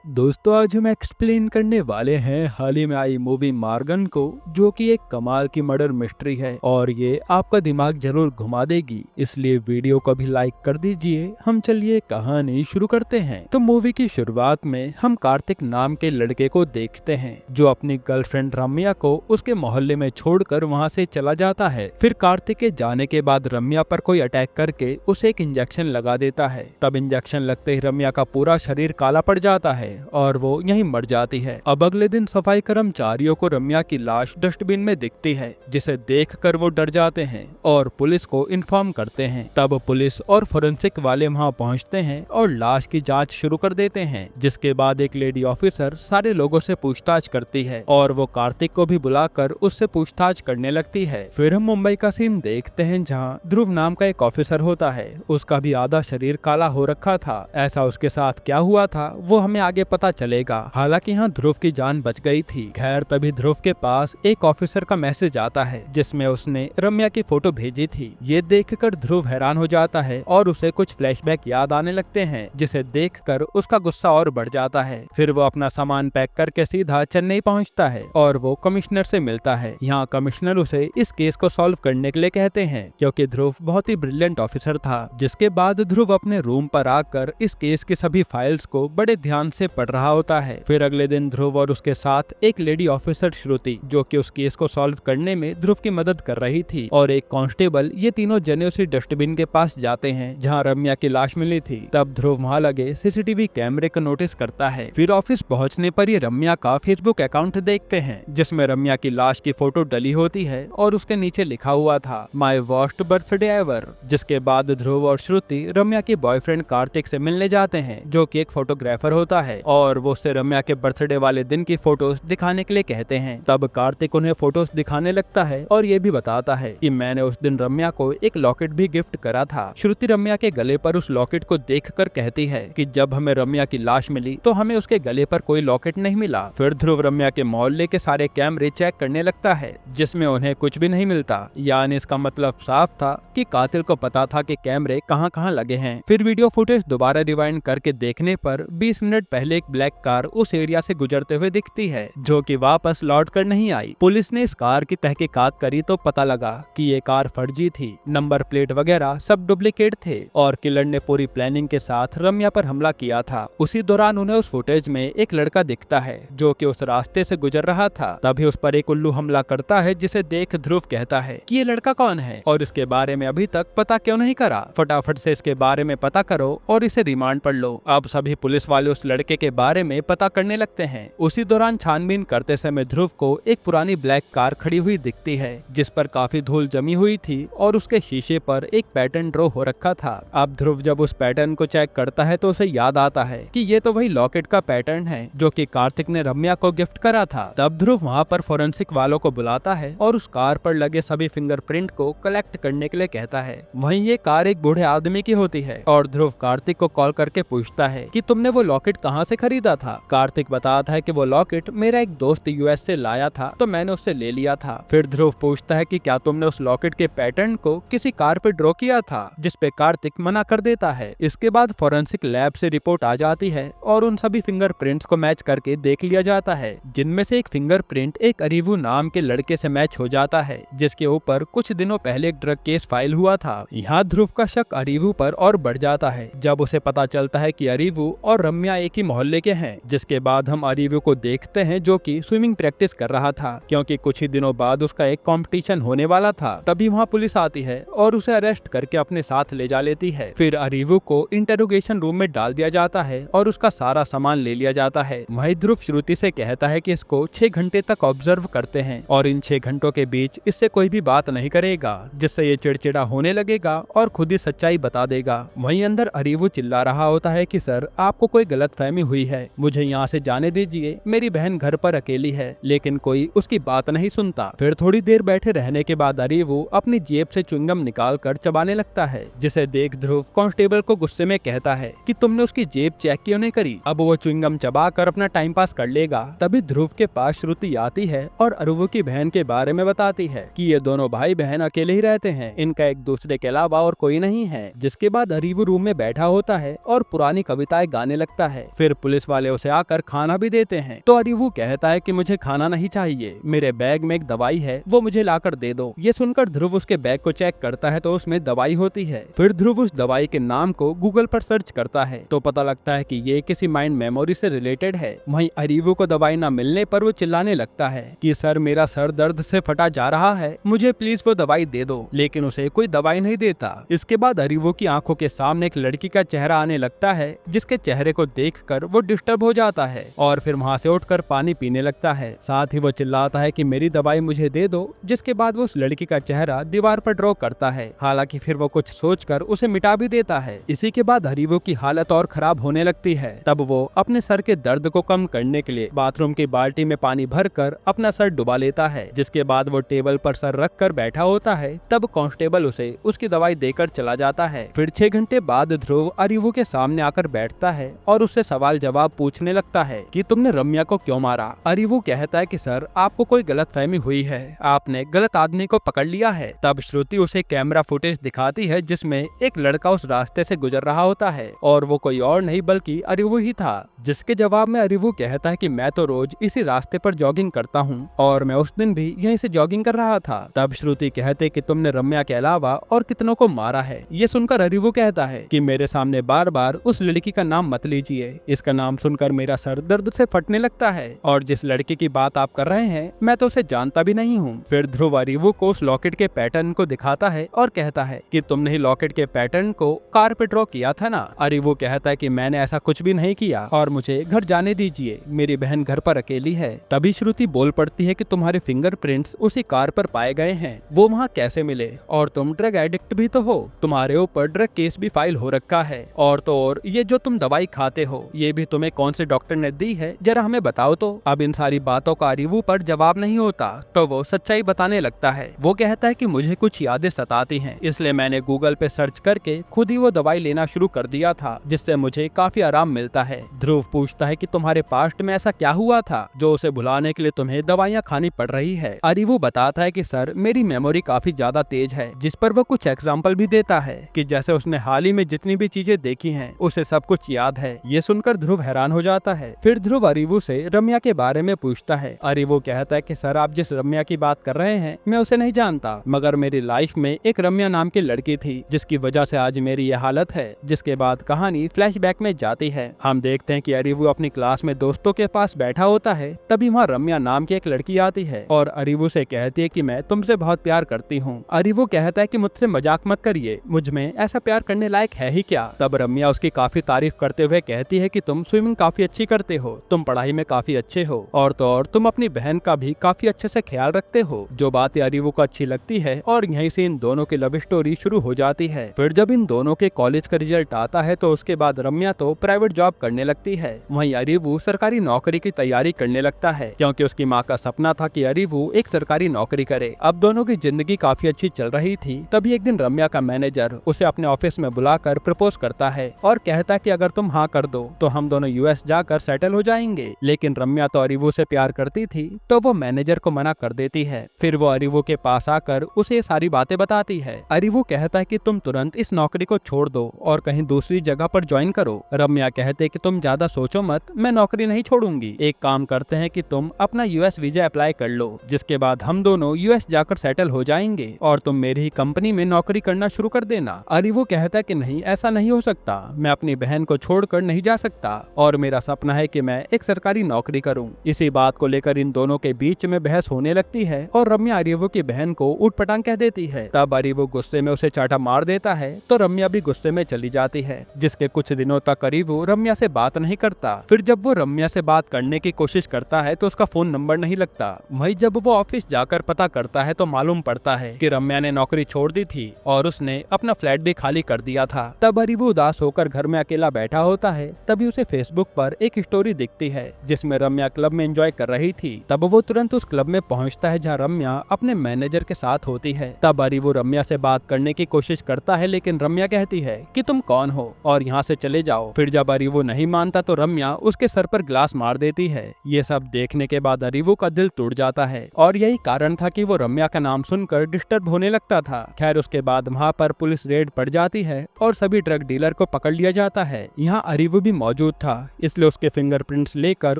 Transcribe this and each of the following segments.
दोस्तों आज हम एक्सप्लेन करने वाले हैं हाल ही में आई मूवी मार्गन को, जो कि एक कमाल की मर्डर मिस्ट्री है और ये आपका दिमाग जरूर घुमा देगी। इसलिए वीडियो को भी लाइक कर दीजिए। हम चलिए कहानी शुरू करते हैं। तो मूवी की शुरुआत में हम कार्तिक नाम के लड़के को देखते हैं जो अपनी गर्लफ्रेंड रम्या को उसके मोहल्ले में छोड़कर वहां से चला जाता है। फिर कार्तिक के जाने के बाद रम्या पर कोई अटैक करके उसे एक इंजेक्शन लगा देता है। तब इंजेक्शन लगते ही रम्या का पूरा शरीर काला पड़ जाता है और वो यहीं मर जाती है। अब अगले दिन सफाई कर्मचारियों को रम्या की लाश डस्टबिन में दिखती है, जिसे देखकर वो डर जाते हैं और पुलिस को इन्फॉर्म करते हैं। तब पुलिस और फोरेंसिक वाले वहां पहुंचते हैं और लाश की जांच शुरू कर देते हैं, जिसके बाद एक लेडी ऑफिसर सारे लोगों से पूछताछ करती है और वो कार्तिक को भी बुलाकर उससे पूछताछ करने लगती है। फिर हम मुंबई का सीन देखते हैं जहाँ ध्रुव नाम का एक ऑफिसर होता है। उसका भी आधा शरीर काला हो रखा था। ऐसा उसके साथ क्या हुआ था वो हमें आगे पता चलेगा। हालांकि यहाँ ध्रुव की जान बच गई थी। खैर तभी ध्रुव के पास एक ऑफिसर का मैसेज आता है जिसमें उसने रम्या की फोटो भेजी थी। ये देखकर ध्रुव हैरान हो जाता है और उसे कुछ फ्लैशबैक याद आने लगते हैं, जिसे देखकर उसका गुस्सा और बढ़ जाता है। फिर वो अपना सामान पैक करके सीधा चेन्नई पहुँचता है और वो कमिश्नर से मिलता है। यहाँ कमिश्नर उसे इस केस को सॉल्व करने के लिए कहते हैं, क्योंकि ध्रुव बहुत ही ब्रिलियंट ऑफिसर था। जिसके बाद ध्रुव अपने रूम पर आकर इस केस की सभी फाइल्स को बड़े ध्यान से पढ़ रहा होता है। फिर अगले दिन ध्रुव और उसके साथ एक लेडी ऑफिसर श्रुति, जो कि उस केस को सॉल्व करने में ध्रुव की मदद कर रही थी, और एक कांस्टेबल, ये तीनों जने उसी डस्टबिन के पास जाते हैं जहां रम्या की लाश मिली थी। तब ध्रुव वहां लगे सीसीटीवी कैमरे को नोटिस करता है। फिर ऑफिस पहुंचने पर ये रम्या का फेसबुक अकाउंट देखते हैं, जिसमें रम्या की लाश की फोटो डली होती है और उसके नीचे लिखा हुआ था माई वर्स्ट बर्थडे एवर। जिसके बाद ध्रुव और श्रुति रम्या के बॉयफ्रेंड कार्तिक से मिलने जाते हैं, जो कि एक फोटोग्राफर होता है, और वो उससे रम्या के बर्थडे वाले दिन की फोटोज दिखाने के लिए कहते हैं। तब कार्तिक उन्हें फोटोज दिखाने लगता है और ये भी बताता है कि मैंने उस दिन रम्या को एक लॉकेट भी गिफ्ट करा था। श्रुति रम्या के गले पर उस लॉकेट को देखकर कहती है कि जब हमें रम्या की लाश मिली तो हमें उसके गले पर कोई लॉकेट नहीं मिला। फिर ध्रुव रम्या के मोहल्ले के सारे कैमरे चेक करने लगता है, जिसमें उन्हें कुछ भी नहीं मिलता। यानी इसका मतलब साफ था कि कातिल को पता था कि कैमरे कहां कहां लगे हैं। फिर वीडियो फुटेज दोबारा रिवाइंड करके देखने पर 20 मिनट पहले एक ब्लैक कार उस एरिया से गुजरते हुए दिखती है, जो कि वापस लौट कर नहीं आई। पुलिस ने इस कार की तहकीकात करी तो पता लगा कि ये कार फर्जी थी। नंबर प्लेट वगैरह सब डुप्लीकेट थे और किलर ने पूरी प्लानिंग के साथ रम्या पर हमला किया था। उसी दौरान उन्हें उस फुटेज में एक लड़का दिखता है जो कि उस रास्ते से गुजर रहा था। तभी उस पर एक उल्लू हमला करता है, जिसे देख ध्रुव कहता है कि ये लड़का कौन है और इसके बारे में अभी तक पता क्यों नहीं करा। फटाफट से इसके बारे में पता करो और इसे रिमांड पर लो। अब सभी पुलिस वाले उस लड़के के बारे में पता करने लगते हैं। उसी दौरान छानबीन करते समय ध्रुव को एक पुरानी ब्लैक कार खड़ी हुई दिखती है, जिस पर काफी धूल जमी हुई थी और उसके शीशे पर एक पैटर्न ड्रॉ हो रखा था। अब ध्रुव जब उस पैटर्न को चेक करता है तो उसे याद आता है कि ये तो वही लॉकेट का पैटर्न है जो कि कार्तिक ने रम्या को गिफ्ट करा था। तब ध्रुव वहाँ पर फोरेंसिक वालों को बुलाता है और उस कार पर लगे सभी फिंगरप्रिंट को कलेक्ट करने के लिए कहता है। वहीं ये कार एक बूढ़े आदमी की होती है और ध्रुव कार्तिक को कॉल करके पूछता है कि तुमने वो लॉकेट कहाँ से खरीदा था। कार्तिक बताता है कि वो लॉकेट मेरा एक दोस्त यूएस से लाया था तो मैंने उससे ले लिया था। फिर ध्रुव पूछता है कि क्या तुमने उस लॉकेट के पैटर्न को किसी कार पे ड्रॉ किया था, जिस पे कार्तिक मना कर देता है। इसके बाद फोरेंसिक लैब से रिपोर्ट आ जाती है और उन सभी फिंगरप्रिंट्स को मैच करके देख लिया जाता है, जिनमें से एक फिंगरप्रिंट एक अरीवू नाम के लड़के से मैच हो जाता है, जिसके ऊपर कुछ दिनों पहले एक ड्रग केस फाइल हुआ था। यहाँ ध्रुव का शक अरीवू पर और बढ़ जाता है जब उसे पता चलता है कि अरीवू और रम्या एक ही मोहल्ले के हैं। जिसके बाद हम अरीवू को देखते हैं जो कि स्विमिंग प्रैक्टिस कर रहा था, क्योंकि कुछ ही दिनों बाद उसका एक कंपटीशन होने वाला था। तभी वहाँ पुलिस आती है और उसे अरेस्ट करके अपने साथ ले जा लेती है। फिर अरीवू को इंटेरोगेशन रूम में डाल दिया जाता है और उसका सारा सामान ले लिया जाता है। वहीं ध्रुव श्रुति से कहता है कि इसको 6 घंटे तक ऑब्जर्व करते हैं और इन 6 घंटों के बीच इससे कोई भी बात नहीं करेगा, जिससे ये चिड़चिड़ा होने लगेगा और खुद ही सच्चाई बता देगा। वहीं अंदर अरीवू चिल्ला रहा होता है कि सर आपको कोई गलतफहमी हुई है, मुझे यहाँ से जाने दीजिए, मेरी बहन घर पर अकेली है। लेकिन कोई उसकी बात नहीं सुनता। फिर थोड़ी देर बैठे रहने के बाद अरीवू अपनी जेब से च्युइंगम निकाल कर चबाने लगता है, जिसे देख ध्रुव कांस्टेबल को गुस्से में कहता है कि तुमने उसकी जेब चेक क्यों नहीं करी, अब वो च्युइंगम चबा कर अपना टाइम पास कर लेगा। तभी ध्रुव के पास श्रुति आती है और अरीवू की बहन के बारे में बताती है कि ये दोनों भाई बहन अकेले ही रहते हैं, इनका एक दूसरे के अलावा और कोई नहीं है। जिसके बाद अरीवू रूम में बैठा होता है और पुरानी कविताएं गाने लगता है। फिर फिर पुलिस वाले उसे आकर खाना भी देते हैं। तो अरीवू कहता है कि मुझे खाना नहीं चाहिए, मेरे बैग में एक दवाई है, वो मुझे लाकर दे दो। ये सुनकर ध्रुव उसके बैग को चेक करता है तो उसमें दवाई होती है। फिर ध्रुव उस दवाई के नाम को गूगल पर सर्च करता है तो पता लगता है कि ये किसी माइंड मेमोरी से रिलेटेड है। वहीं अरीवू को दवाई न मिलने पर वो चिल्लाने लगता है कि सर मेरा सर दर्द से फटा जा रहा है, मुझे प्लीज वो दवाई दे दो, लेकिन उसे कोई दवाई नहीं देता। इसके बाद अरीवू की आंखों के सामने एक लड़की का चेहरा आने लगता है, जिसके चेहरे को देखकर वो डिस्टर्ब हो जाता है और फिर वहाँ से उठकर पानी पीने लगता है। साथ ही वो चिल्लाता है कि मेरी दवाई मुझे दे दो, जिसके बाद वो उस लड़की का चेहरा दीवार पर ड्रॉ करता है। हालांकि फिर वो कुछ सोचकर उसे मिटा भी देता है। इसी के बाद अरीवू की हालत और खराब होने लगती है। तब वो अपने सर के दर्द को कम करने के लिए बाथरूम की बाल्टी में पानी भरकर अपना सर डुबा लेता है। जिसके बाद वो टेबल पर सर रख कर बैठा होता है। तब कांस्टेबल उसे उसकी दवाई देकर चला जाता है। फिर 6 घंटे बाद ध्रुव अरीवू के सामने आकर बैठता है और उससे सवाल जवाब पूछने लगता है कि तुमने रम्या को क्यों मारा। अरीवू कहता है कि सर आपको कोई गलतफहमी हुई है, आपने गलत आदमी को पकड़ लिया है। तब श्रुति उसे कैमरा फुटेज दिखाती है जिसमें एक लड़का उस रास्ते से गुजर रहा होता है और वो कोई और नहीं बल्कि अरीवू ही था। जिसके जवाब में अरीवू कहता है कि मैं तो रोज इसी रास्ते पर जॉगिंग करता हूँ और मैं उस दिन भी यहीं से जॉगिंग कर रहा था। तब श्रुति कहते कि तुमने रम्या के अलावा और कितनों को मारा है। ये सुनकर अरीवू कहता है कि मेरे सामने बार बार उस लड़की का नाम मत लीजिए, इसका नाम सुनकर मेरा सर दर्द से फटने लगता है और जिस लड़की की बात आप कर रहे हैं मैं तो उसे जानता भी नहीं हूँ। फिर ध्रुव अरीवू को उस लॉकेट के पैटर्न को दिखाता है और कहता है कि तुमने ही लॉकेट के पैटर्न को कार पे ड्रॉ किया था ना। अरीवू कहता है कि मैंने ऐसा कुछ भी नहीं किया और मुझे घर जाने दीजिए, मेरी बहन घर पर अकेली है। तभी श्रुति बोल पड़ती है कि तुम्हारे फिंगरप्रिंट्स उसी कार पर पाए गए हैं, वो वहाँ कैसे मिले, और तुम ड्रग एडिक्ट भी तो हो, तुम्हारे ऊपर ड्रग केस भी फाइल हो रखा है, और तो और ये जो तुम दवाई खाते हो ये भी तुम्हें कौन से डॉक्टर ने दी है, जरा हमें बताओ तो। अब इन सारी बातों का अरीवू पर जवाब नहीं होता तो वो सच्चाई बताने लगता है। वो कहता है कि मुझे कुछ यादें सताती हैं, इसलिए मैंने गूगल पे सर्च करके खुद ही वो दवाई लेना शुरू कर दिया था, जिससे मुझे काफी आराम मिलता है। ध्रुव पूछता है कि तुम्हारे पास्ट में ऐसा क्या हुआ था जो उसे भुलाने के लिए तुम्हें दवाइयाँ खानी पड़ रही है। अरीवू बताता है कि सर मेरी मेमोरी काफी ज्यादा तेज है, जिस पर वो कुछ एग्जाम्पल भी देता है कि जैसे उसने हाल ही में जितनी भी चीजें देखी हैं उसे सब कुछ याद है। ये सुनकर ध्रुव हैरान हो जाता है। फिर ध्रुव अरीवू से रम्या के बारे में पूछता है। अरीवू कहता है कि सर आप जिस रम्या की बात कर रहे हैं मैं उसे नहीं जानता, मगर मेरी लाइफ में एक रम्या नाम की लड़की थी जिसकी वजह से आज मेरी यह हालत है। जिसके बाद कहानी फ्लैशबैक में जाती है। हम देखते हैं कि अरीवू अपनी क्लास में दोस्तों के पास बैठा होता है, तभी वहाँ रम्या नाम की एक लड़की आती है और अरीवू से कहती है कि मैं तुमसे बहुत प्यार करती हूँ। अरीवू कहता है कि मुझसे मजाक मत करिए, मुझ में ऐसा प्यार करने लायक है ही क्या। तब रम्या उसकी काफी तारीफ करते हुए कहती है कि तुम स्विमिंग काफी अच्छी करते हो, तुम पढ़ाई में काफी अच्छे हो, और तो और तुम अपनी बहन का भी काफी अच्छे से ख्याल रखते हो। जो बातें अरीवू को अच्छी लगती है और यहीं से इन दोनों की लव स्टोरी शुरू हो जाती है। फिर जब इन दोनों के कॉलेज का रिजल्ट आता है तो उसके बाद रम्या तो प्राइवेट जॉब करने लगती है, वहीं अरीवू सरकारी नौकरी की तैयारी करने लगता है, क्योंकि उसकी माँ का सपना था कि अरीवू एक सरकारी नौकरी करे। अब दोनों की जिंदगी काफी अच्छी चल रही थी। तभी एक दिन रम्या का मैनेजर उसे अपने ऑफिस में बुलाकर प्रपोज करता है और कहता है कि अगर तुम हाँ कर दो तो हम दोनों यूएस जाकर सेटल हो जाएंगे। लेकिन रम्या तो अरीवू से प्यार करती थी तो वो मैनेजर को मना कर देती है। फिर वो अरीवू के पास आकर उसे सारी बातें बताती है। अरीवू कहता है कि तुम तुरंत इस नौकरी को छोड़ दो और कहीं दूसरी जगह पर ज्वाइन करो। रम्या कहते कि तुम ज्यादा सोचो मत, मैं नौकरी नहीं छोड़ूंगी, एक काम करते हैं कि तुम अपना यूएस वीजा अप्लाई कर लो, जिसके बाद हम दोनों यूएस जाकर सेटल हो जाएंगे और तुम मेरी ही कंपनी में नौकरी करना शुरू कर देना। अरीवू कहता है कि नहीं, ऐसा नहीं हो सकता, मैं अपनी बहन को छोड़कर नहीं जा सकता और मेरा सपना है कि मैं एक सरकारी नौकरी करूं। इसी बात को लेकर इन दोनों के बीच में बहस होने लगती है और रम्या अरीवू की बहन को उटपटांग कह देती है। तब अरीवू गुस्से में उसे चाटा मार देता है तो रम्या भी गुस्से में चली जाती है, जिसके कुछ दिनों तक अरीवू रम्या से बात नहीं करता। फिर जब वो रम्या से बात करने की कोशिश करता है तो उसका फोन नंबर नहीं लगता। वहीं जब वो ऑफिस जाकर पता करता है तो मालूम पड़ता है कि रम्या ने नौकरी छोड़ दी थी और उसने अपना फ्लैट भी खाली कर दिया था। तब अरीवू उदास होकर घर में अकेला बैठा होता है। तभी उसे फेसबुक पर एक स्टोरी दिखती है जिसमें रम्या क्लब में एंजॉय कर रही थी। तब वो तुरंत उस क्लब में पहुंचता है जहां रम्या अपने मैनेजर के साथ होती है। तब अरीवू रम्या से बात करने की कोशिश करता है, लेकिन रम्या कहती है कि तुम कौन हो और यहाँ से चले जाओ। फिर जब अरीवू नहीं मानता तो रम्या उसके सर पर ग्लास मार देती है। ये सब देखने के बाद अरीवू का दिल टूट जाता है और यही कारण था कि वो रम्या का नाम सुनकर डिस्टर्ब होने लगता था। खैर उसके बाद वहाँ पर पुलिस रेड पड़ जाती है और सभी ड्रग डीलर को पकड़ लिया जाता है। यहाँ अरीवू भी मौजूद मौजूद था, इसलिए उसके फिंगरप्रिंट्स लेकर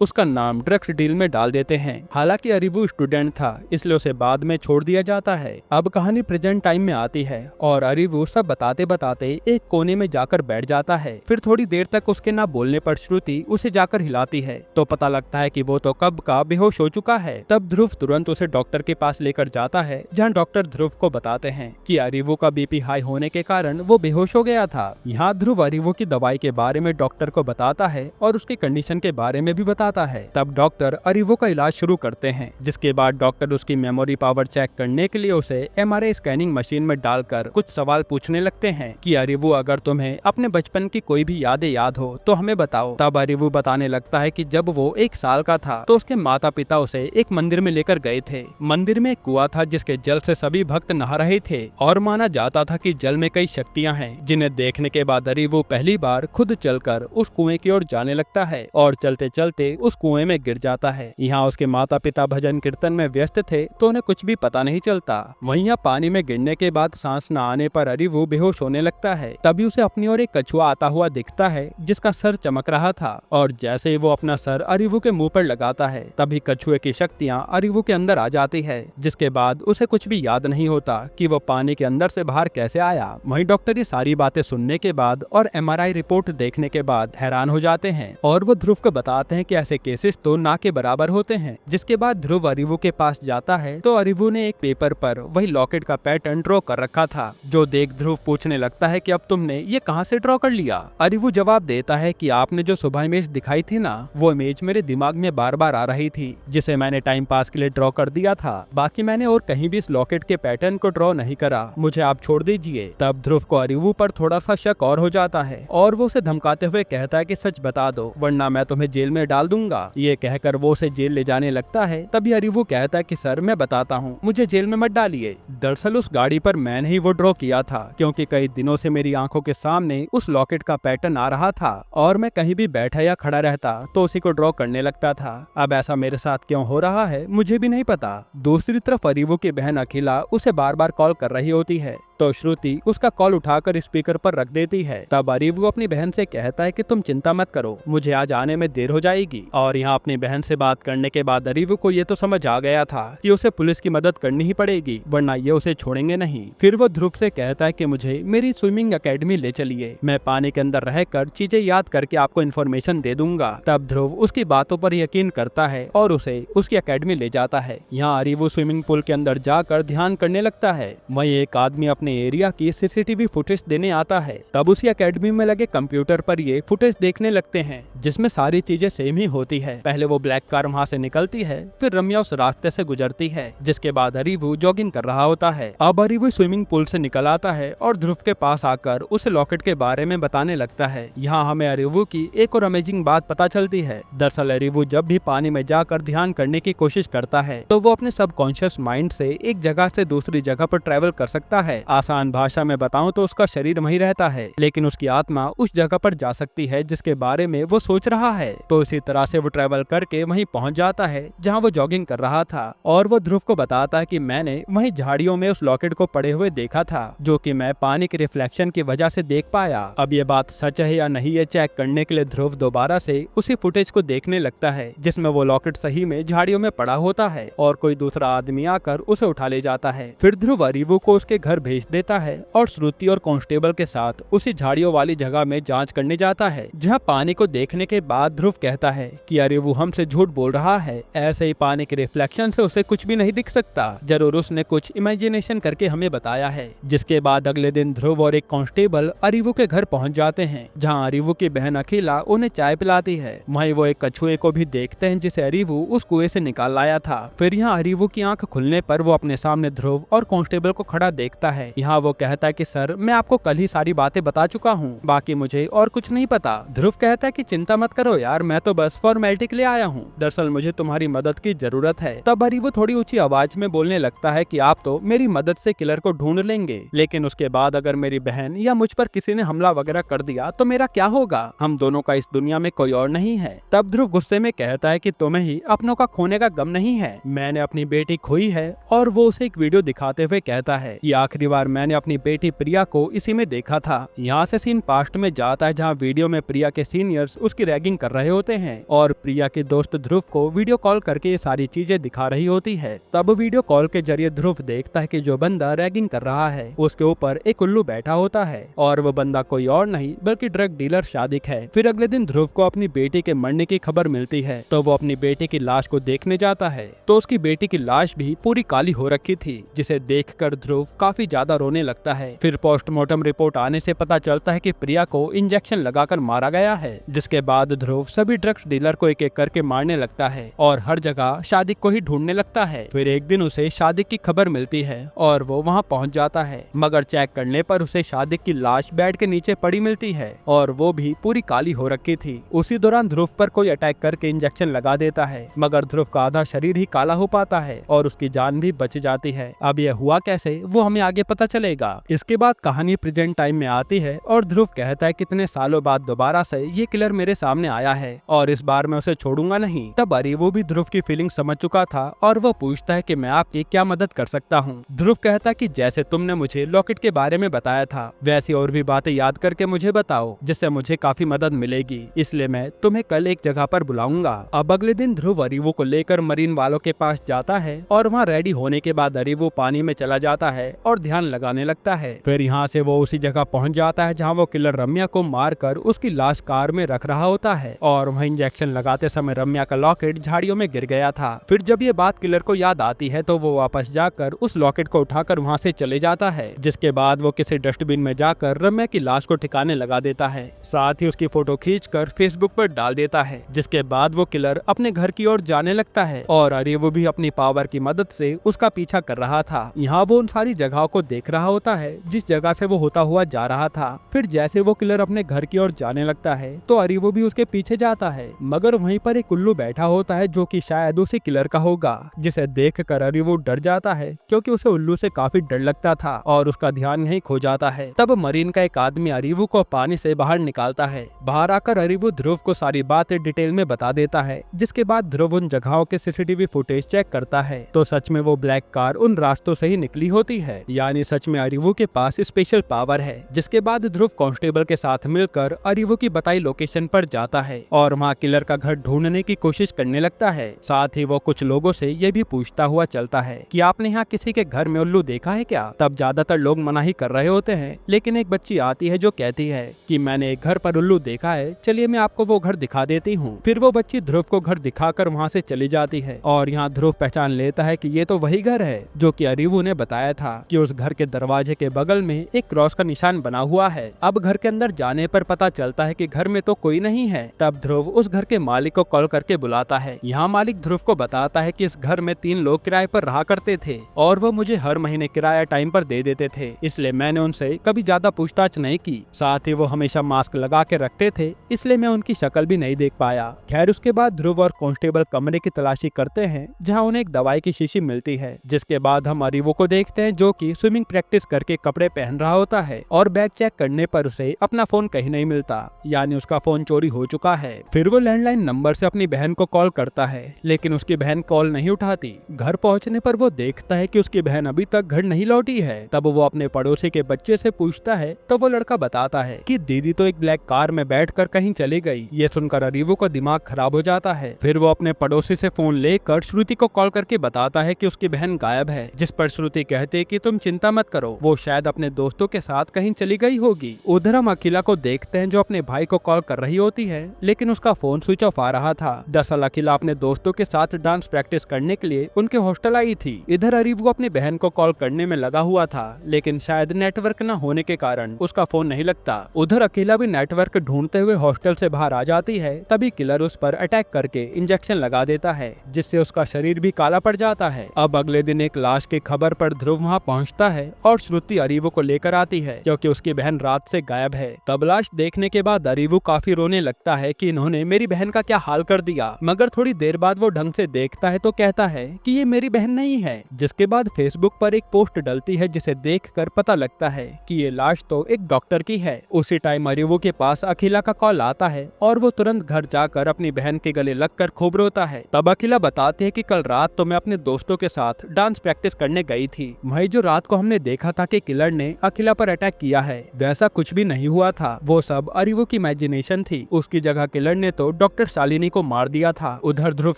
उसका नाम ड्रग्स डील में डाल देते हैं। हालांकि अरीवू स्टूडेंट था, इसलिए उसे बाद में छोड़ दिया जाता है। अब कहानी प्रेजेंट टाइम में आती है और अरीवू सब बताते बताते एक कोने में जाकर बैठ जाता है। फिर थोड़ी देर तक उसके ना बोलने पर श्रुति उसे जाकर हिलाती है तो पता लगता है कि वो तो कब का बेहोश हो चुका है। तब ध्रुव तुरंत उसे डॉक्टर के पास लेकर जाता है, जहाँ डॉक्टर ध्रुव को बताते हैं कि अरीवू का बीपी हाई होने के कारण वो बेहोश हो गया था। यहाँ ध्रुव अरीवू की दवाई के बारे में डॉक्टर को बताता है और उसकी कंडीशन के बारे में भी बताता है। तब डॉक्टर अरीवू का इलाज शुरू करते हैं, जिसके बाद डॉक्टर उसकी मेमोरी पावर चेक करने के लिए उसे MRI स्कैनिंग मशीन में डालकर कुछ सवाल पूछने लगते हैं कि अरीवू, अगर तुम्हें अपने बचपन की कोई भी यादें याद हो तो हमें बताओ। तब अरीवू बताने लगता है कि जब वो 1 साल का था तो उसके माता पिता उसे एक मंदिर में लेकर गए थे। मंदिर में एक कुआं था जिसके जल से सभी भक्त नहा रहे थे और माना जाता था कि जल में कई शक्तियां हैं, जिन्हें देखने के बाद अरीवू पहली बार खुद चलकर उस कुएं की ओर जाने लगता है और चलते चलते उस कुएं में गिर जाता है। यहाँ उसके माता पिता भजन कीर्तन में व्यस्त थे तो उन्हें कुछ भी पता नहीं चलता। वहीं यहाँ पानी में गिरने के बाद सांस न आने पर अरीवू बेहोश होने लगता है। तभी उसे अपनी ओर एक कछुआ आता हुआ दिखता है जिसका सर चमक रहा था और जैसे ही वो अपना सर अरीवू के मुंह पर लगाता है तभी कछुए की शक्तियां अरीवू के अंदर आ जाती है, जिसके बाद उसे कुछ भी याद नहीं होता कि वो पानी के अंदर से बाहर कैसे आया। वहीं डॉक्टर ये सारी बातें सुनने के बाद और MRI रिपोर्ट देखने के बाद हैरान हो जाते हैं और वो ध्रुव को बताते हैं कि ऐसे केसेस तो ना के बराबर होते हैं। जिसके बाद ध्रुव अरीवू के पास जाता है तो अरीवू ने एक पेपर पर वही लॉकेट का पैटर्न ड्रॉ कर रखा था, जो देख ध्रुव पूछने लगता है कि अब तुमने ये कहाँ से ड्रॉ कर लिया। अरीवू जवाब देता है कि आपने जो सुबह इमेज दिखाई थी ना, वो इमेज मेरे दिमाग में बार बार आ रही थी, जिसे मैंने टाइम पास के लिए ड्रॉ कर दिया था। बाकी मैंने और कहीं भी इस लॉकेट के पैटर्न को ड्रॉ नहीं करा, मुझे आप छोड़ दीजिए। तब ध्रुव को अरीवू पर थोड़ा सा शक और हो जाता है और वो उसे धमकाते हुए कहता है कि सच बता दो वरना मैं तुम्हें जेल में डाल दूंगा। ये कहकर वो उसे जेल ले जाने लगता है। तभी अरीवू कहता है कि सर मैं बताता हूँ, मुझे जेल में मत डालिए। दरअसल उस गाड़ी पर मैंने ही वो ड्रॉ किया था, क्योंकि कई दिनों से मेरी आंखों के सामने उस लॉकेट का पैटर्न आ रहा था और मैं कहीं भी बैठा या खड़ा रहता तो उसी को ड्रॉ करने लगता था। अब ऐसा मेरे साथ क्यों हो रहा है मुझे भी नहीं पता। दूसरी तरफ अरीवू की बहन अखिला उसे बार बार कॉल कर रही होती है तो श्रुति उसका कॉल उठाकर स्पीकर पर रख देती है। तब अरीवू अपनी बहन से कहता है कि तुम चिंता मत करो, मुझे आज आने में देर हो जाएगी। और यहाँ अपनी बहन से बात करने के बाद अरीवू को ये तो समझ आ गया था कि उसे पुलिस की मदद करनी ही पड़ेगी, वरना ये उसे छोड़ेंगे नहीं। फिर वो ध्रुव से कहता है कि मुझे मेरी स्विमिंग एकेडमी ले चलिए, मैं पानी के अंदर रहकर चीजें याद करके आपको इन्फॉर्मेशन दे दूंगा। तब ध्रुव उसकी बातों पर यकीन करता है और उसे उसकी एकेडमी ले जाता है। यहाँ अरीवू स्विमिंग पूल के अंदर जाकर ध्यान करने लगता है। वहीं एक आदमी अपने एरिया की CCTV फुटेज देने आता है। तब उसी एकेडमी में लगे कंप्यूटर पर ये फुटेज देखने लगते हैं, जिसमें सारी चीजें सेम ही होती है। पहले वो ब्लैक कार वहाँ से निकलती है, फिर रम्या उस रास्ते से गुजरती है, जिसके बाद अरीवू जॉगिंग कर रहा होता है। अब अरीवू स्विमिंग पूल से निकल आता है और ध्रुव के पास आकर उसे लॉकेट के बारे में बताने लगता है। यहाँ हमें अरीवू की एक और अमेजिंग बात पता चलती है। दरअसल अरीवू जब भी पानी में जाकर ध्यान करने की कोशिश करता है तो वो अपने सबकॉन्शियस माइंड से एक जगह से दूसरी जगह पर ट्रेवल कर सकता है। आसान भाषा में बताऊं तो उसका शरीर वहीं रहता है, लेकिन उसकी आत्मा उस जगह पर जा सकती है जिसके बारे में वो सोच रहा है। तो इसी तरह से वो ट्रेवल करके वहीं पहुंच जाता है जहां वो जॉगिंग कर रहा था और वो ध्रुव को बताता है कि मैंने वहीं झाड़ियों में उस लॉकेट को पड़े हुए देखा था, जो कि मैं पानी के रिफ्लेक्शन की वजह से देख पाया। अब ये बात सच है या नहीं ये चेक करने के लिए ध्रुव दोबारा से उसी फुटेज को देखने लगता है, जिसमें वो लॉकेट सही में झाड़ियों में पड़ा होता है और कोई दूसरा आदमी आकर उसे उठा ले जाता है। फिर ध्रुव अरीवू को उसके घर भेज देता है और श्रुति और कांस्टेबल के साथ उसी झाड़ियों वाली जगह में जांच करने जाता है, जहां पानी को देखने के बाद ध्रुव कहता है कि अरीवू हमसे झूठ बोल रहा है, ऐसे ही पानी के रिफ्लेक्शन से उसे कुछ भी नहीं दिख सकता, जरूर उसने कुछ इमेजिनेशन करके हमें बताया है। जिसके बाद अगले दिन ध्रुव और एक कांस्टेबल अरीवू के घर पहुंच जाते हैं, जहां अरीवू की बहन अखिला उन्हें चाय पिलाती है। वहीं वो एक कछुए को भी देखते हैं जिसे अरीवू उस कुएं से निकाल लाया था। फिर यहाँ अरीवू की आंख खुलने पर वो अपने सामने ध्रुव और कांस्टेबल को खड़ा देखता है। यहाँ वो कहता है कि सर मैं आपको कल ही सारी बातें बता चुका हूँ, बाकी मुझे और कुछ नहीं पता। ध्रुव कहता है कि चिंता मत करो यार, मैं तो बस फॉर्मेलिटी के लिए आया हूँ, दरअसल मुझे तुम्हारी मदद की जरूरत है। तब अरीवू थोड़ी ऊंची आवाज में बोलने लगता है कि आप तो मेरी मदद से किलर को ढूंढ लेंगे, लेकिन उसके बाद अगर मेरी बहन या मुझ पर किसी ने हमला वगैरह कर दिया तो मेरा क्या होगा? हम दोनों का इस दुनिया में कोई और नहीं है। तब ध्रुव गुस्से में कहता है कि तुम्हें ही अपनों का खोने का गम नहीं है, मैंने अपनी बेटी खोई है। और वो उसे एक वीडियो दिखाते हुए कहता है कि आखिरी बार बार मैंने अपनी बेटी प्रिया को इसी में देखा था। यहाँ से सीन पास्ट में जाता है जहाँ वीडियो में प्रिया के सीनियर्स उसकी रैगिंग कर रहे होते हैं और प्रिया के दोस्त ध्रुव को वीडियो कॉल करके ये सारी चीजें दिखा रही होती है। तब वीडियो कॉल के जरिए ध्रुव देखता है कि जो बंदा रैगिंग कर रहा है उसके ऊपर एक उल्लू बैठा होता है और वो बंदा कोई और नहीं बल्कि ड्रग डीलर शादिक है। फिर अगले दिन ध्रुव को अपनी बेटी के मरने की खबर मिलती है तो वो अपनी बेटी की लाश को देखने जाता है तो उसकी बेटी की लाश भी पूरी काली हो रखी थी, जिसे देखकर ध्रुव काफी ज्यादा रोने लगता है। फिर पोस्टमार्टम रिपोर्ट आने से पता चलता है कि प्रिया को इंजेक्शन लगाकर मारा गया है, जिसके बाद ध्रुव सभी ड्रग्स डीलर को एक एक करके मारने लगता है और हर जगह शादिक को ही ढूंढने लगता है। फिर एक दिन उसे शादिक की खबर मिलती है और वो वहाँ पहुँच जाता है, मगर चेक करने पर उसे शादिक की लाश बेड के नीचे पड़ी मिलती है और वो भी पूरी काली हो रखी थी। उसी दौरान ध्रुव पर कोई अटैक करके इंजेक्शन लगा देता है, मगर ध्रुव का आधा शरीर ही काला हो पाता है और उसकी जान भी बच जाती है। अब यह हुआ कैसे वो हमें आगे पता चलेगा। इसके बाद कहानी प्रेजेंट टाइम में आती है और ध्रुव कहता है कितने सालों बाद दोबारा से ये किलर मेरे सामने आया है और इस बार मैं उसे छोड़ूंगा नहीं। तब अरीवो भी ध्रुव की फीलिंग समझ चुका था और वो पूछता है कि मैं आपकी क्या मदद कर सकता हूँ। ध्रुव कहता है कि जैसे तुमने मुझे लॉकेट के बारे में बताया था वैसी और भी बातें याद करके मुझे बताओ, जिससे मुझे काफी मदद मिलेगी, इसलिए मैं तुम्हें कल एक जगह पर बुलाऊंगा। अब अगले दिन ध्रुव अरीवो को लेकर मरीन वालों के पास जाता है और वहाँ रेडी होने के बाद अरीवो पानी में चला जाता है और ध्यान लगाने लगता है। फिर यहाँ से वो उसी जगह पहुँच जाता है जहाँ वो किलर रम्या को मारकर उसकी लाश कार में रख रहा होता है और वह इंजेक्शन लगाते समय रम्या का लॉकेट झाड़ियों में गिर गया था। फिर जब ये बात किलर को याद आती है तो वो वापस जाकर उस लॉकेट को उठाकर वहाँ से चले जाता है, जिसके बाद वो किसी डस्टबिन में जाकर रम्या की लाश को ठिकाने लगा देता है, साथ ही उसकी फोटो खींचकर फेसबुक पर डाल देता है। जिसके बाद वो किलर अपने घर की ओर जाने लगता है और अरीवो भी अपनी पावर की मदद से उसका पीछा कर रहा था। यहाँ वो उन सारी जगहों को देख रहा होता है जिस जगह से वो होता हुआ जा रहा था। फिर जैसे वो किलर अपने घर की ओर जाने लगता है तो अरीवो भी उसके पीछे जाता है, मगर वहीं पर एक उल्लू बैठा होता है जो कि शायद उसी किलर का होगा, जिसे देखकर अरीवो डर जाता है क्योंकि उसे उल्लू से काफी डर लगता था और उसका ध्यान यहीं खो जाता है। तब मरीन का एक आदमी अरीवो को पानी से बाहर निकालता है। बाहर आकर अरीवो ध्रुव को सारी बातें डिटेल में बता देता है, जिसके बाद ध्रुव उन जगहों के सीसीटीवी फुटेज चेक करता है तो सच में वो ब्लैक कार उन रास्तों से ही निकली होती है, यानी सच में अरीवो के पास स्पेशल पावर है। जिसके बाद ध्रुव कांस्टेबल के साथ मिलकर अरीवो की बताई लोकेशन पर जाता है और वहाँ किलर का घर ढूंढने की कोशिश करने लगता है। साथ ही वो कुछ लोगों से ये भी पूछता हुआ चलता है कि आपने यहाँ किसी के घर में उल्लू देखा है क्या। तब ज्यादातर लोग मना ही कर रहे होते हैं, लेकिन एक बच्ची आती है जो कहती है कि मैंने एक घर पर उल्लू देखा है, चलिए मैं आपको वो घर दिखा देती हूँ। फिर वो बच्ची ध्रुव को घर दिखाकर वहाँ से चली जाती है और यहाँ ध्रुव पहचान लेता है कि ये तो वही घर है जो कि अरीवो ने बताया था कि उस घर के दरवाजे के बगल में एक क्रॉस का निशान बना हुआ है। अब घर के अंदर जाने पर पता चलता है कि घर में तो कोई नहीं है। तब ध्रुव उस घर के मालिक को कॉल करके बुलाता है। यहाँ मालिक ध्रुव को बताता है कि इस घर में 3 लोग किराए पर रहा करते थे और वो मुझे हर महीने किराया टाइम पर दे देते थे, इसलिए मैंने उनसे कभी ज्यादा पूछताछ नहीं की। साथ ही वो हमेशा मास्क लगा के रखते थे, इसलिए मैं उनकी शक्ल भी नहीं देख पाया। खैर उसके बाद ध्रुव और कांस्टेबल कमरे की तलाशी करते हैं जहाँ उन्हें एक दवाई की शीशी मिलती है। जिसके बाद हम अरीवो को देखते हैं जो कि स्विमिंग प्रैक्टिस करके कपड़े पहन रहा होता है और बैग चेक करने पर उसे अपना फोन कहीं नहीं मिलता, यानी उसका फोन चोरी हो चुका है। फिर वो लैंडलाइन नंबर से अपनी बहन को कॉल करता है, लेकिन उसकी बहन कॉल नहीं उठाती। घर पहुंचने पर वो देखता है कि उसकी बहन अभी तक घर नहीं लौटी है। तब वो अपने पड़ोसी के बच्चे से पूछता है तो वो लड़का बताता है कि दीदी तो एक ब्लैक कार में बैठकर कहीं चली गई। ये सुनकर अरीवो का दिमाग खराब हो जाता है। फिर वो अपने पड़ोसी से फोन लेकर श्रुति को कॉल करके बताता है कि उसकी बहन गायब है, जिस पर श्रुति कहती है कि तुम चिंता मत करो, वो शायद अपने दोस्तों के साथ कहीं चली गई होगी। उधर हम अखिला को देखते हैं जो अपने भाई को कॉल कर रही होती है, लेकिन उसका फोन स्विच ऑफ आ रहा था। दरअसल अखिला अपने दोस्तों के साथ डांस प्रैक्टिस करने के लिए उनके हॉस्टल आई थी। इधर अरीवो अपनी बहन को कॉल करने में लगा हुआ था, लेकिन शायद नेटवर्क न होने के कारण उसका फोन नहीं लगता। उधर अखिला भी नेटवर्क ढूंढते हुए हॉस्टल से बाहर आ जाती है। तभी किलर उस पर अटैक करके इंजेक्शन लगा देता है, जिससे उसका शरीर भी काला पड़ जाता है। अब अगले दिन एक लाश की खबर पर ध्रुव वहाँ पहुँचता है और श्रुति अरीवो को लेकर आती है क्योंकि उसकी बहन रात से गायब है। तब लाश देखने के बाद अरीवो काफी रोने लगता है कि इन्होंने मेरी बहन का क्या हाल कर दिया, मगर थोड़ी देर बाद वो ढंग से देखता है तो कहता है कि ये मेरी बहन नहीं है। जिसके बाद फेसबुक पर एक पोस्ट डलती है जिसे देखकर पता लगता है कि ये लाश तो एक डॉक्टर की है। उसी टाइम अरीवो के पास अखिला का कॉल आता है और वो तुरंत घर जाकर अपनी बहन के गले लगकर खूब रोता है। तब अखिला बताती है कि कल रात तो मैं अपने दोस्तों के साथ डांस प्रैक्टिस करने गई थी, वही जो रात को हमने ने देखा था कि किलर ने अखिला पर अटैक किया है, वैसा कुछ भी नहीं हुआ था, वो सब अरीवू की इमेजिनेशन थी। उसकी जगह किलर ने तो डॉक्टर शालिनी को मार दिया था। उधर ध्रुव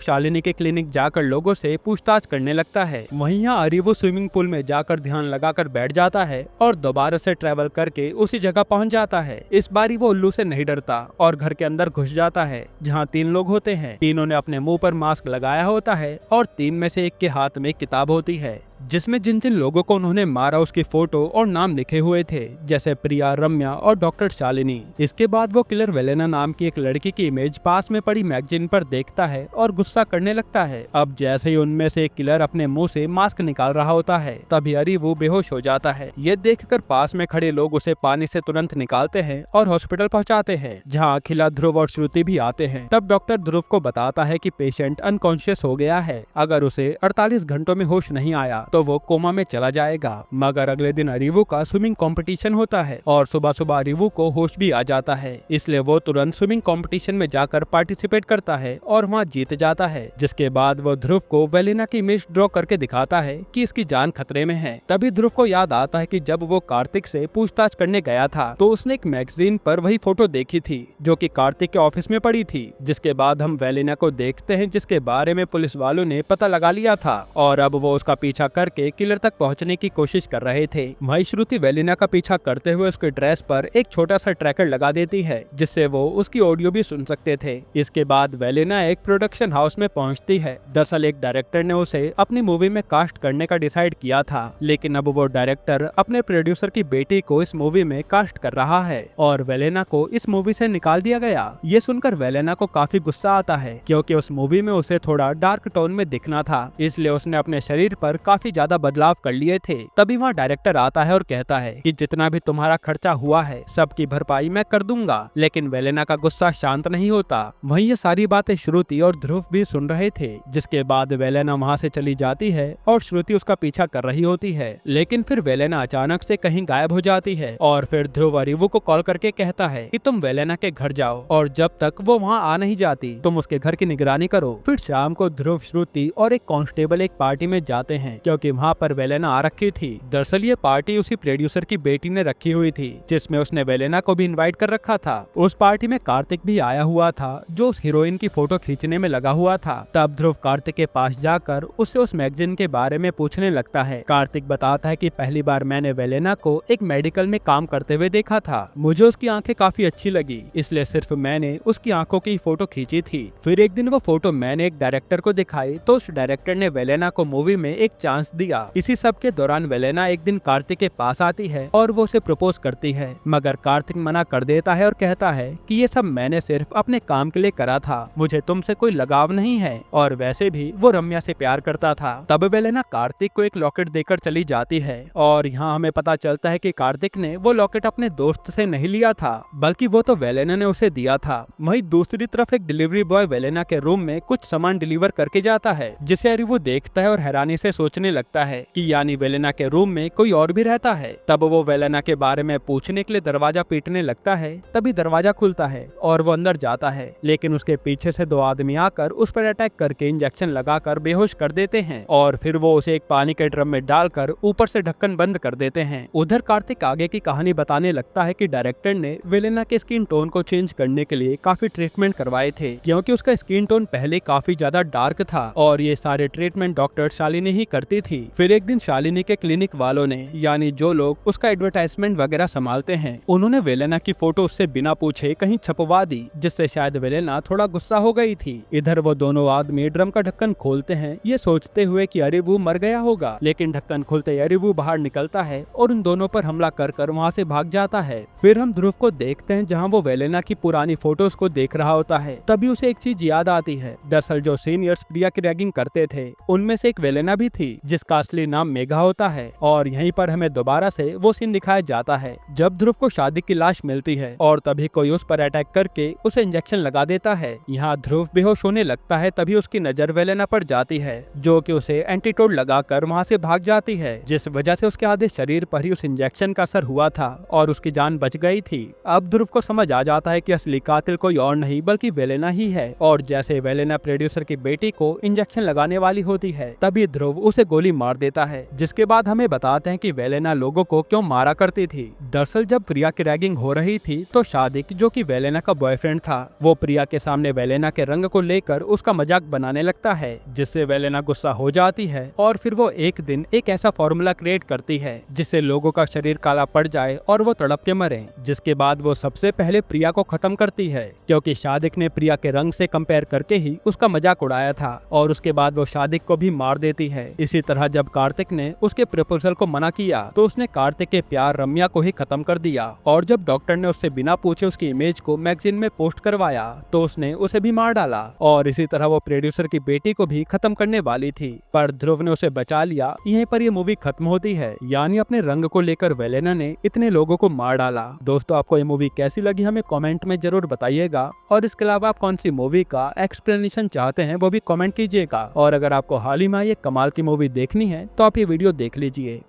शालिनी के क्लिनिक जाकर लोगों से पूछताछ करने लगता है। वहीं यहाँ अरीवू स्विमिंग पूल में जाकर ध्यान लगाकर बैठ जाता है और दोबारा से ट्रेवल करके उसी जगह पहुंच जाता है। इस बारी वो उल्लू से नहीं डरता और घर के अंदर घुस जाता है, जहाँ 3 लोग होते हैं। तीनों ने अपने मुंह पर मास्क लगाया होता है और 3 में से एक के हाथ में एक किताब होती है जिसमें जिन जिन लोगों को उन्होंने मारा उसकी फोटो और नाम लिखे हुए थे, जैसे प्रिया, रम्या और डॉक्टर शालिनी। इसके बाद वो किलर वेलेना नाम की एक लड़की की इमेज पास में पड़ी मैगजीन पर देखता है और गुस्सा करने लगता है। अब जैसे ही उनमें से एक किलर अपने मुंह से मास्क निकाल रहा होता है, तभी अरीवू बेहोश हो जाता है। ये देखकर पास में खड़े लोग उसे पानी से तुरंत निकालते हैं और हॉस्पिटल पहुँचाते हैं, जहाँ अखिला, ध्रुव और श्रुति भी आते हैं। तब डॉक्टर ध्रुव को बताता है कि पेशेंट अनकॉन्शियस हो गया है, अगर उसे 48 घंटों में होश नहीं आया तो वो कोमा में चला जाएगा। मगर अगले दिन अरीवू का स्विमिंग कंपटीशन होता है और सुबह सुबह अरीवू को होश भी आ जाता है, इसलिए वो तुरंत स्विमिंग कंपटीशन में जाकर पार्टिसिपेट करता है और वहाँ जीत जाता है। जिसके बाद वो ध्रुव को वेलिना की इमेज ड्रॉ करके दिखाता है कि इसकी जान खतरे में है। तभी ध्रुव को याद आता है कि जब वो कार्तिक से पूछताछ करने गया था तो उसने एक मैगजीन पर वही फोटो देखी थी जो कि कार्तिक के ऑफिस में पड़ी थी। जिसके बाद हम वेलिना को देखते हैं, जिसके बारे में पुलिस वालों ने पता लगा लिया था और अब वो उसका पीछा करके किलर तक पहुंचने की कोशिश कर रहे थे। वहीं श्रुति वेलिना का पीछा करते हुए उसके ड्रेस पर एक छोटा सा ट्रैकर लगा देती है, जिससे वो उसकी ऑडियो भी सुन सकते थे। इसके बाद वेलिना एक प्रोडक्शन हाउस में पहुंचती है। दरअसल एक डायरेक्टर ने उसे अपनी मूवी में कास्ट करने का डिसाइड किया था, लेकिन अब वो डायरेक्टर अपने प्रोड्यूसर की बेटी को इस मूवी में कास्ट कर रहा है और वेलिना को इस मूवी से निकाल दिया गया। ये सुनकर वेलिना को काफी गुस्सा आता है, क्योंकि उस मूवी में उसे थोड़ा डार्क टोन में दिखना था, इसलिए उसने अपने शरीर पर काफी ज्यादा बदलाव कर लिए थे। तभी वहाँ डायरेक्टर आता है और कहता है कि जितना भी तुम्हारा खर्चा हुआ है सबकी भरपाई मैं कर दूंगा। लेकिन वेलेना का गुस्सा शांत नहीं होता। वहीं ये सारी बातें श्रुति और ध्रुव भी सुन रहे थे। जिसके बाद वेलेना वहाँ से चली जाती है और श्रुति उसका पीछा कर रही होती है, लेकिन फिर वेलेना अचानक से कहीं गायब हो जाती है और फिर ध्रुव अरीवू को कॉल करके कहता है कि तुम वेलेना के घर जाओ और जब तक वो वहाँ आ नहीं जाती तुम उसके घर की निगरानी करो। फिर शाम को ध्रुव, श्रुति और एक कांस्टेबल एक पार्टी में जाते हैं, क्योंकि वहाँ पर वेलेना आ रखी थी। दरअसल ये पार्टी उसी प्रोड्यूसर की बेटी ने रखी हुई थी, जिसमें उसने वेलेना को भी इनवाइट कर रखा था। उस पार्टी में कार्तिक भी आया हुआ था, जो उस हीरोइन की फोटो खींचने में लगा हुआ था। तब ध्रुव कार्तिक के पास जाकर उससे उस मैगजीन के बारे में पूछने लगता है। कार्तिक बताता है कि पहली बार मैंने वेलेना को एक मेडिकल में काम करते हुए देखा था। मुझे उसकी आंखें काफी अच्छी लगी, इसलिए सिर्फ मैंने उसकी आंखों की फोटो खींची थी। फिर एक दिन वो फोटो मैंने एक डायरेक्टर को दिखाई, तो उस डायरेक्टर ने वेलेना को मूवी में एक चांस दिया। इसी सब के दौरान वेलेना एक दिन कार्तिक के पास आती है और वो उसे प्रपोज करती है, मगर कार्तिक मना कर देता है और कहता है कि ये सब मैंने सिर्फ अपने काम के लिए करा था, मुझे तुमसे कोई लगाव नहीं है, और वैसे भी वो रम्या से प्यार करता था। तब वेलेना कार्तिक को एक लॉकेट देकर चली जाती है और यहाँ हमें पता चलता है कि कार्तिक ने वो लॉकेट अपने दोस्त से नहीं लिया था, बल्कि वो तो वेलेना ने उसे दिया था। वहीं दूसरी तरफ एक डिलीवरी बॉय वेलेना के रूम में कुछ सामान डिलीवर करके जाता है, जिसे अरीवू देखता है और हैरानी से सोचने लगता है कि यानी वेलेना के रूम में कोई और भी रहता है। तब वो वेलेना के बारे में पूछने के लिए दरवाजा पीटने लगता है, तभी दरवाजा खुलता है और वो अंदर जाता है, लेकिन उसके पीछे से दो आदमी आकर उस पर अटैक करके इंजेक्शन लगाकर बेहोश कर देते हैं और फिर वो उसे एक पानी के ड्रम में डालकर ऊपर से ढक्कन बंद कर देते हैं। उधर कार्तिक आगे की कहानी बताने लगता है कि डायरेक्टर ने वेलेना के स्किन टोन को चेंज करने के लिए काफी ट्रीटमेंट करवाए थे, क्योंकि उसका स्किन टोन पहले काफी ज्यादा डार्क था और ये सारे ट्रीटमेंट डॉक्टर शालिनी ही करती थी। फिर एक दिन शालिनी के क्लिनिक वालों ने, यानी जो लोग उसका एडवर्टाइजमेंट वगैरह संभालते हैं, उन्होंने वेलेना की फोटो उससे बिना पूछे कहीं छपवा दी, जिससे शायद वेलेना थोड़ा गुस्सा हो गई थी। इधर वो दोनों आदमी ड्रम का ढक्कन खोलते हैं, ये सोचते हुए कि अरीवू मर गया होगा, लेकिन ढक्कन खोलते अरीवू बाहर निकलता है और उन दोनों पर हमला कर वहाँ से भाग जाता है। फिर हम ध्रुव को देखते हैं जहाँ वो वेलेना की पुरानी फोटोज को देख रहा होता है। तभी उसे एक चीज याद आती है। दरअसल जो सीनियर्स प्रिया की रैगिंग करते थे उनमें से एक वेलेना भी थी, जिसका असली नाम मेघा होता है। और यहीं पर हमें दोबारा से वो सीन दिखाया जाता है जब ध्रुव को शादी की लाश मिलती है और तभी कोई उस पर अटैक करके उसे इंजेक्शन लगा देता है। यहाँ ध्रुव बेहोश होने लगता है, तभी उसकी नजर वेलेना पर जाती है, जो कि उसे एंटीटोड लगाकर वहाँ से भाग जाती है, जिस वजह से उसके आधे शरीर पर ही उस इंजेक्शन का असर हुआ था और उसकी जान बच गई थी। अब ध्रुव को समझ आ जाता है कि असली कातिल कोई और नहीं बल्कि वेलेना ही है, और जैसे वेलेना प्रोड्यूसर की बेटी को इंजेक्शन लगाने वाली होती है, तभी ध्रुव उसे गोली मार देता है, जिसके बाद हमें बताते हैं कि वेलेना लोगों को क्यों मारा करती थी। दरअसल जब प्रिया की रैगिंग हो रही थी तो शादिक, जो कि वेलेना का बॉयफ्रेंड था, वो प्रिया के सामने वेलेना के रंग को लेकर उसका मजाक बनाने लगता है, जिससे वेलेना गुस्सा हो जाती है और फिर वो एक दिन एक ऐसा फॉर्मूला क्रिएट करती है जिससे लोगों का शरीर काला पड़ जाए और वो तड़प के मरे। जिसके बाद वो सबसे पहले प्रिया को खत्म करती है, क्योंकि शादिक ने प्रिया के रंग से कंपेयर करके ही उसका मजाक उड़ाया था, और उसके बाद वो शादिक को भी मार देती है। इसी तरह जब कार्तिक ने उसके प्रपोजल को मना किया तो उसने कार्तिक के प्यार रम्या को ही खत्म कर दिया, और जब डॉक्टर ने उससे बिना पूछे उसकी इमेज को मैगजीन में पोस्ट करवाया तो उसने उसे भी मार डाला। और इसी तरह वो प्रोड्यूसर की बेटी को भी खत्म करने वाली थी, पर ध्रुव ने उसे बचा लिया। यहीं पर ये मूवी खत्म होती है, यानी अपने रंग को लेकर वेलेना ने इतने लोगों को मार डाला। दोस्तों, आपको ये मूवी कैसी लगी हमें कमेंट में जरूर बताइएगा, और इसके अलावा आप कौन सी मूवी का एक्सप्लेनेशन चाहते हैं वो भी कमेंट कीजिएगा। और अगर आपको हाल ही में ये कमाल की मूवी देखनी है तो आप ये वीडियो देख लीजिए।